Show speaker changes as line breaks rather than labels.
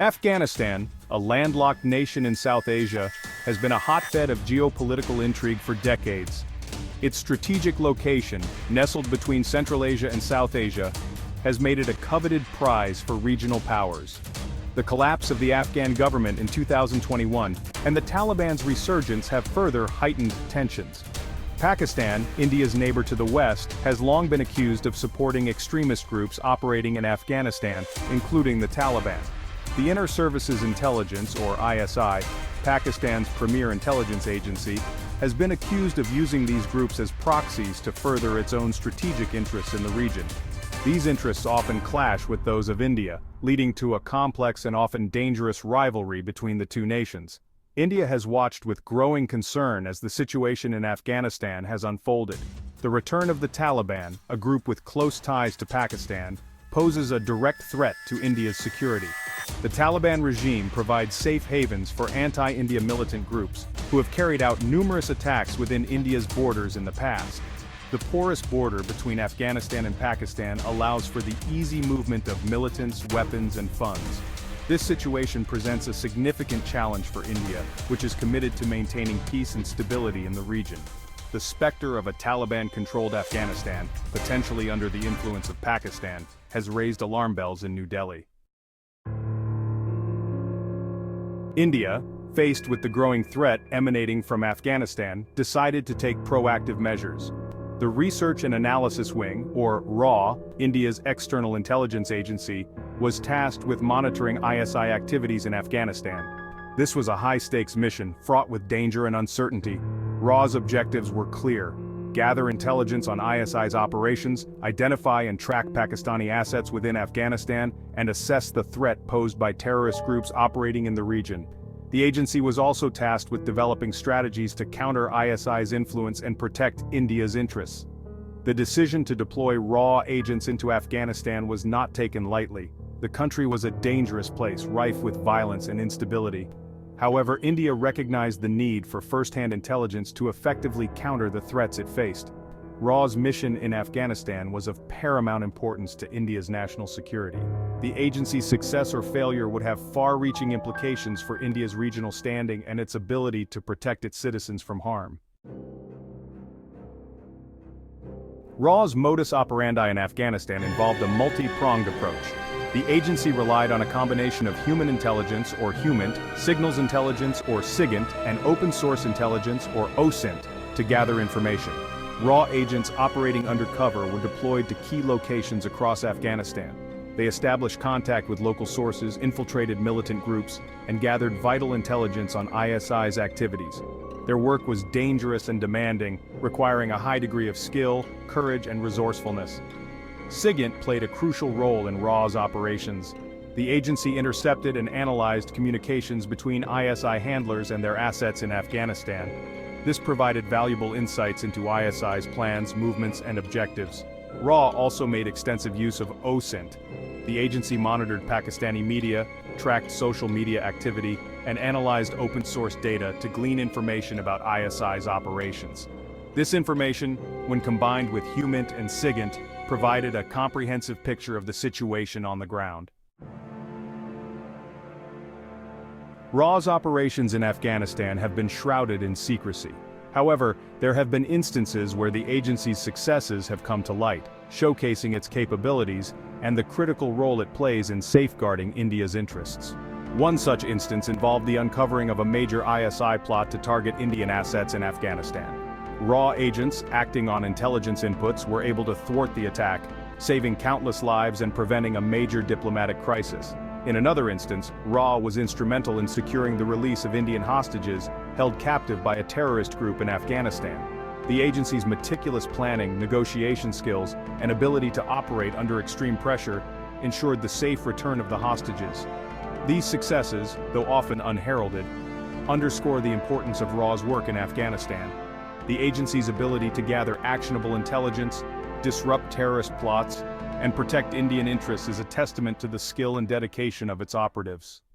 Afghanistan, a landlocked nation in South Asia, has been a hotbed of geopolitical intrigue for decades. Its strategic location, nestled between Central Asia and South Asia, has made it a coveted prize for regional powers. The collapse of the Afghan government in 2021 and the Taliban's resurgence have further heightened tensions. Pakistan, India's neighbor to the west, has long been accused of supporting extremist groups operating in Afghanistan, including the Taliban. The Inner Services Intelligence, or ISI, Pakistan's premier intelligence agency, has been accused of using these groups as proxies to further its own strategic interests in the region. These interests often clash with those of India, leading to a complex and often dangerous rivalry between the two nations. India has watched with growing concern as the situation in Afghanistan has unfolded. The return of the Taliban, a group with close ties to Pakistan, poses a direct threat to India's security. The Taliban regime provides safe havens for anti-India militant groups, who have carried out numerous attacks within India's borders in the past. The porous border between Afghanistan and Pakistan allows for the easy movement of militants, weapons, and funds. This situation presents a significant challenge for India, which is committed to maintaining peace and stability in the region. The specter of a Taliban-controlled Afghanistan, potentially under the influence of Pakistan, has raised alarm bells in New Delhi. India, faced with the growing threat emanating from Afghanistan, decided to take proactive measures. The Research and Analysis Wing, or RAW, India's external intelligence agency, was tasked with monitoring ISI activities in Afghanistan. This was a high-stakes mission, fraught with danger and uncertainty. RAW's objectives were clear: gather intelligence on ISI's operations, identify and track Pakistani assets within Afghanistan, and assess the threat posed by terrorist groups operating in the region. The agency was also tasked with developing strategies to counter ISI's influence and protect India's interests. The decision to deploy RAW agents into Afghanistan was not taken lightly. The country was a dangerous place, rife with violence and instability. However, India recognized the need for first-hand intelligence to effectively counter the threats it faced. RAW's mission in Afghanistan was of paramount importance to India's national security. The agency's success or failure would have far-reaching implications for India's regional standing and its ability to protect its citizens from harm. RAW's modus operandi in Afghanistan involved a multi-pronged approach. The agency relied on a combination of human intelligence, or HUMINT, signals intelligence, or SIGINT, and open-source intelligence, or OSINT, to gather information. RAW agents operating undercover were deployed to key locations across Afghanistan. They established contact with local sources, infiltrated militant groups, and gathered vital intelligence on ISI's activities. Their work was dangerous and demanding, requiring a high degree of skill, courage, and resourcefulness. SIGINT played a crucial role in RAW's operations. The agency intercepted and analyzed communications between ISI handlers and their assets in Afghanistan. This provided valuable insights into ISI's plans, movements, and objectives. RAW also made extensive use of OSINT. The agency monitored Pakistani media, tracked social media activity, and analyzed open-source data to glean information about ISI's operations. This information, when combined with HUMINT and SIGINT, provided a comprehensive picture of the situation on the ground. RAW's operations in Afghanistan have been shrouded in secrecy. However, there have been instances where the agency's successes have come to light, showcasing its capabilities and the critical role it plays in safeguarding India's interests. One such instance involved the uncovering of a major ISI plot to target Indian assets in Afghanistan. RAW agents, acting on intelligence inputs, were able to thwart the attack, saving countless lives and preventing a major diplomatic crisis. In another instance, RAW was instrumental in securing the release of Indian hostages held captive by a terrorist group in Afghanistan. The agency's meticulous planning, negotiation skills, and ability to operate under extreme pressure ensured the safe return of the hostages. These successes, though often unheralded, underscore the importance of RAW's work in Afghanistan. The agency's ability to gather actionable intelligence, disrupt terrorist plots, and protect Indian interests is a testament to the skill and dedication of its operatives.